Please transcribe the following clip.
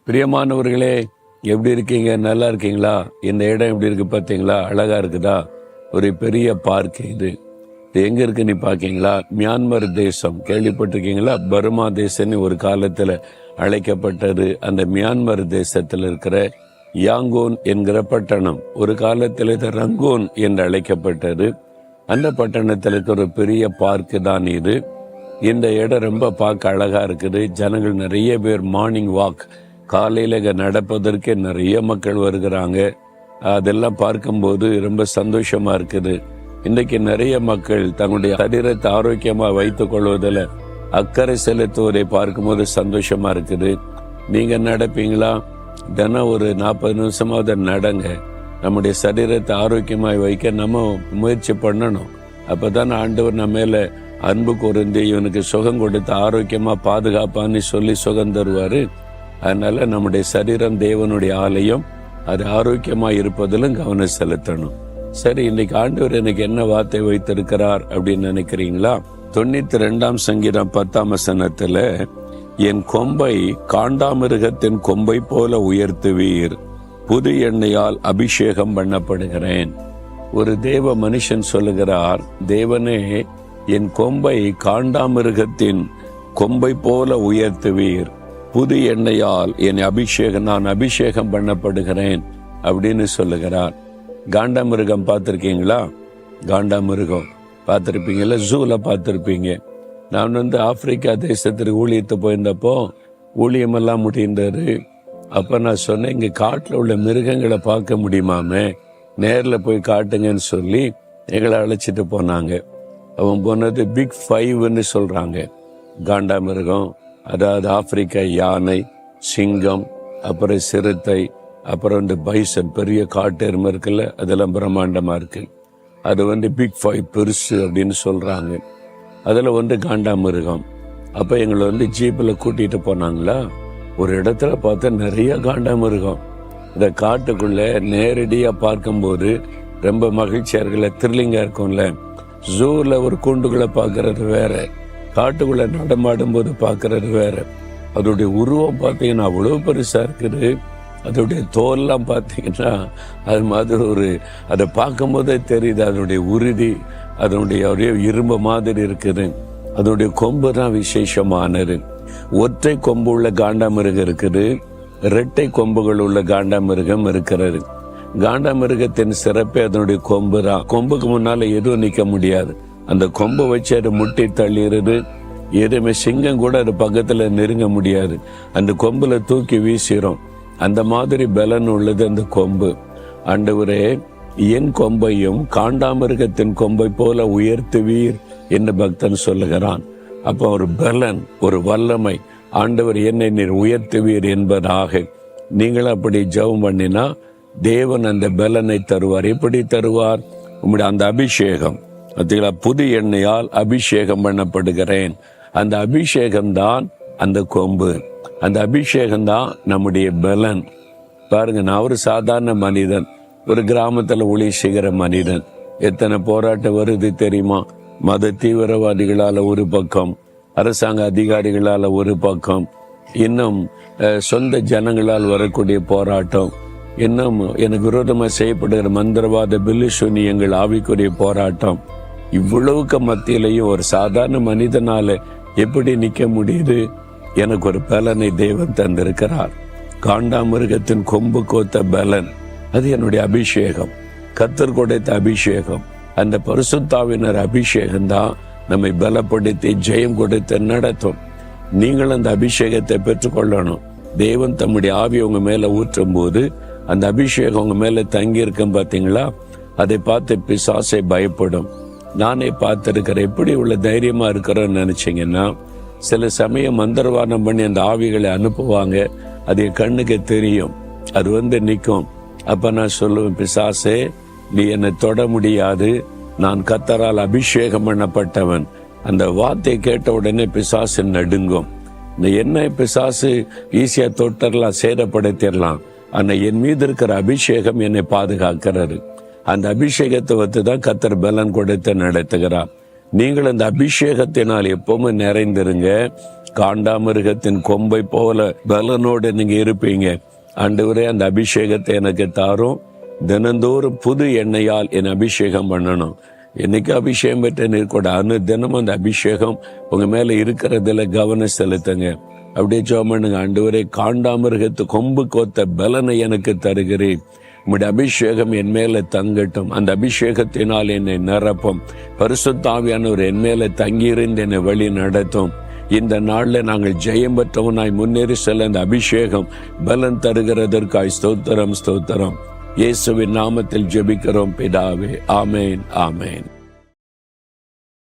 பிரியமானவர்களே, எப்படி இருக்கீங்க? நல்லா இருக்கீங்களா? இந்த இடம் எப்படி இருக்கு பார்த்தீங்களா? அழகா இருக்குதா? ஒரு பெரிய பார்க் இது எங்க இருக்கு நீ பாக்கீங்களா? மியான்மர் தேசம் கேள்விப்பட்டிருக்கீங்களா? பர்மா தேசம்னு ஒரு காலத்துல அழைக்கப்பட்டது. அந்த மியான்மர் தேசத்தில் இருக்கிற யாங்கோன் என்கிற பட்டணம் ஒரு காலத்தில் இது ரங்கோன் என்று அழைக்கப்பட்டது. அந்த பட்டணத்தில் இருக்கிற ஒரு பெரிய பார்க் தான் இது. இந்த இடம் ரொம்ப பார்க்க அழகா இருக்குது. ஜனங்கள் நிறைய பேர் மார்னிங் வாக் காலையில நடப்பதற்கே நிறைய மக்கள் வருகிறாங்க. அதெல்லாம் பார்க்கும்போது ரொம்ப சந்தோஷமா இருக்குது. இன்றைக்கு நிறைய மக்கள் தங்களுடைய சரீரத்தை ஆரோக்கியமா வைத்துக் கொள்வதில் அக்கறை செலுத்துவதை பார்க்கும்போது சந்தோஷமா இருக்குது. நீங்க நடப்பீங்களா? தினம் ஒரு 40 நிமிஷமாவது நடங்க. நம்முடைய சரீரத்தை ஆரோக்கியமாய் வைக்க நம்ம முயற்சி பண்ணணும். அப்பதான் ஆண்டவர் நம்ம மேல அன்பு கூர்ந்து இவனுக்கு சுகம் கொடுத்து ஆரோக்கியமா பாதுகாப்பான்னு சொல்லி சுகம் தருவாரு. அதனால நம்முடைய சரீரம் தேவனுடைய ஆலயம், அது ஆரோக்கியமா இருப்பதிலும் கவனம் செலுத்தணும். சரி, இன்னைக்கு ஆண்டவர் எனக்கு என்ன வார்த்தை வைத்திருக்கிறார் அப்படின்னு நினைக்கிறீங்களா? 92ஆம் சங்கீதம் 10ஆம் வசனத்துல, என் கொம்பை காண்டாமிருகத்தின் கொம்பை போல உயர்த்துவீர், புது எண்ணெயால் அபிஷேகம் பண்ணப்படுகிறேன். ஒரு தேவ மனுஷன் சொல்லுகிறார், தேவனே என் கொம்பை காண்டாமிருகத்தின் கொம்பை போல உயர்த்துவீர், புது எண்ணெயால் நான் அபிஷேகம் பண்ணப்படுகிறேன் அப்படின்னு சொல்லுகிறார். காண்டாமிருகம் பார்த்திருக்கீங்களா? காண்டாமிருகம் பார்த்திருப்பீங்கல்ல, ஜூல பார்த்திருப்பீங்க. நான் ஆப்பிரிக்கா தேசத்திற்கு ஊழியத்து போயிருந்தப்போ ஊழியமெல்லாம் முடிந்தாரு. அப்ப நான் சொன்னேன், இங்க காட்டுல உள்ள மிருகங்களை பார்க்க முடியுமாமே, நேர்ல போய் காட்டுங்கன்னு சொல்லி எங்களை அழைச்சிட்டு போனாங்க. அவன் போனது பிக் 5ன்னு சொல்றாங்க. காண்டாமிருகம், அதாவது ஆப்பிரிக்கா யானை, சிங்கம், அப்புறம் சிறுத்தை, அப்புறம் இந்த பைசன் பெரிய காட்டெருமை இருக்குல்ல, அதெல்லாம் பிரம்மாண்டமா இருக்கு. அது பிக் 5 பெருசு அப்படின்னு சொல்றாங்க. அதுல காண்டாமிருகம். அப்ப எங்களை ஜீப்ல கூட்டிட்டு போனாங்களா, ஒரு இடத்துல பார்த்தா நிறைய காண்டாமிருகம். இந்த காட்டுக்குள்ள நேரடியா பார்க்கும்போது ரொம்ப மகிழ்ச்சியா இருக்குல்ல, த்ரில்லிங்கா இருக்கும்ல. ஜூல ஒரு கூண்டுக்குள்ள பாக்குறது வேற, காட்டுக்குள்ள நடமாடும் போது பாக்குறது வேற. அதோடைய உருவம் பார்த்தீங்கன்னா அவ்வளவு பெருசா இருக்குது. அதோடைய தோல்லாம் பார்த்தீங்கன்னா அது மாதிரி அதை பார்க்கும் போதே தெரியுது அதனுடைய உறுதி, அதனுடைய இரும்பு மாதிரி இருக்குது. அதனுடைய கொம்பு தான் விசேஷமானது. ஒற்றை கொம்பு உள்ள காண்டாமிருகம் இருக்குது, இரட்டை கொம்புகள் உள்ள காண்டாமிருகம் இருக்கிறது. காண்டாமிருகத்தின் சிறப்பே அதனுடைய கொம்பு தான். கொம்புக்கு முன்னால எதுவும் நிக்க முடியாது. அந்த கொம்பை வச்சு அது முட்டி தள்ளிடுது. எதுவுமே சிங்கம் கூட அது பக்கத்துல நெருங்க முடியாது. அந்த கொம்புல தூக்கி வீசிரும். அந்த மாதிரி பலன் உள்ளது அந்த கொம்பு. ஆண்டவரே, என் கொம்பையும் காண்டாமிருகத்தின் கொம்பை போல உயர்த்துவீர் என்று பக்தன் சொல்லுகிறான். அப்ப ஒரு பலன், ஒரு வல்லமை, ஆண்டவர் என்னை நீர் உயர்த்துவீர் என்பதாக நீங்கள் அப்படி ஜெபம் பண்ணினா தேவன் அந்த பலனை தருவார். எப்படி தருவார்? உம்முடைய அந்த அபிஷேகம், புது எண்ணெயால் அபிஷேகம் பண்ணப்படுகிறேன். அந்த அபிஷேகம் தான் அந்த கொம்பு, அந்த அபிஷேகம் தான் நம்முடைய பலன். பாருங்க, நான் ஒரு சாதாரண மனிதன், ஒரு கிராமத்துல ஒளி செய்கிற மனிதன். எத்தனை போராட்டம் வருது தெரியுமா? மத தீவிரவாதிகளால ஒரு பக்கம், அரசாங்க அதிகாரிகளால ஒரு பக்கம், இன்னும் சொந்த ஜனங்களால் வரக்கூடிய போராட்டம், இன்னும் எனக்கு விரோதமா செய்யப்படுகிற மந்திரவாத பில்லுசூனியங்கள் ஆவிக்குரிய போராட்டம். இவ்வளவுக்கு மத்தியிலையும் ஒரு சாதாரண மனிதனால எப்படி நிக்க முடியுது? எனக்கு ஒரு பலனை தேவன் தந்திருக்கிறார். காண்டாமிருகத்தின் கொம்பு கோத்த பலன், அது என்னுடைய அபிஷேகம், கர்த்தர் கொடுத்த அபிஷேகம். அந்த பரிசுத்தாவினர் அபிஷேகம் தான் நம்மை பலப்படுத்தி ஜெயம் கொடுத்து நடத்தும். நீங்கள் அந்த அபிஷேகத்தை பெற்றுக்கொள்ளணும். தேவன் தம்முடைய ஆவி உங்க மேல ஊற்றும் போது அந்த அபிஷேகம் உங்க மேல தங்கி இருக்கும் பாத்தீங்களா, அதை பார்த்து பிசாசை பயப்படும். நானே பார்த்திருக்கிறேன். எப்படி உள்ள தைரியமா இருக்கிறோன்னு நினைச்சீங்கன்னா, சில சமயம் மந்திரவாதம் பண்ணி அந்த ஆவிகளை அனுப்புவாங்க. அது என் கண்ணுக்கு தெரியும். அது நிற்கும். அப்ப நான் சொல்லுவேன், பிசாசே நீ என்னை தொட முடியாது, நான் கர்த்தரால் அபிஷேகம் பண்ணப்பட்டவன். அந்த வார்த்தை கேட்ட உடனே பிசாசு நடுங்கும். என்ன பிசாசு ஈஸியா தொட்டரலாம், சேதப்படுத்திடலாம். ஆனா என் மீது இருக்கிற அபிஷேகம் என்னை பாதுகாக்கிறது. அந்த அபிஷேகத்தை தான் கர்த்தர் பலன் கொடுத்து நடத்துகிறார். நீங்கள் அந்த அபிஷேகத்தினால் எப்பவுமே நிறைந்திருங்க. காண்டாமிருகத்தின் கொம்பை போல பலனோடு நீங்க இருப்பீங்க. ஆண்டவரே, அந்த அபிஷேகத்தை எனக்கு தாரும். தினந்தோறும் புது எண்ணெயால் என் அபிஷேகம் பண்ணணும். என்னைக்கு அபிஷேகம் பெற்ற நீர் கூட தினமும் அந்த அபிஷேகம் உங்க மேல இருக்கிறதுல கவனம் செலுத்துங்க. அப்படியே ஜெபம் பண்ணுங்க. ஆண்டவரே, காண்டாமிருகத்து கொம்பு கோத்த பலனை எனக்கு தருகிறேன். உம்முடைய அபிஷேகம் என் மேல தங்கட்டும். அந்த அபிஷேகத்தினால் என்னை நிரப்பும். பரிசுத்த ஆவியானவர் என் மேல தங்கியிருந்து என்னை வழி நடத்தும். இந்த நாள்ல நாங்கள் ஜெயம் பெற்றவனாய் முன்னேறி செல்ல அந்த அபிஷேகம் பலன் தருகிறதற்காய் ஸ்தோத்திரம், ஸ்தோத்திரம். இயேசுவின் நாமத்தில் ஜெபிக்கிறோம் பிதாவே. ஆமேன், ஆமேன்.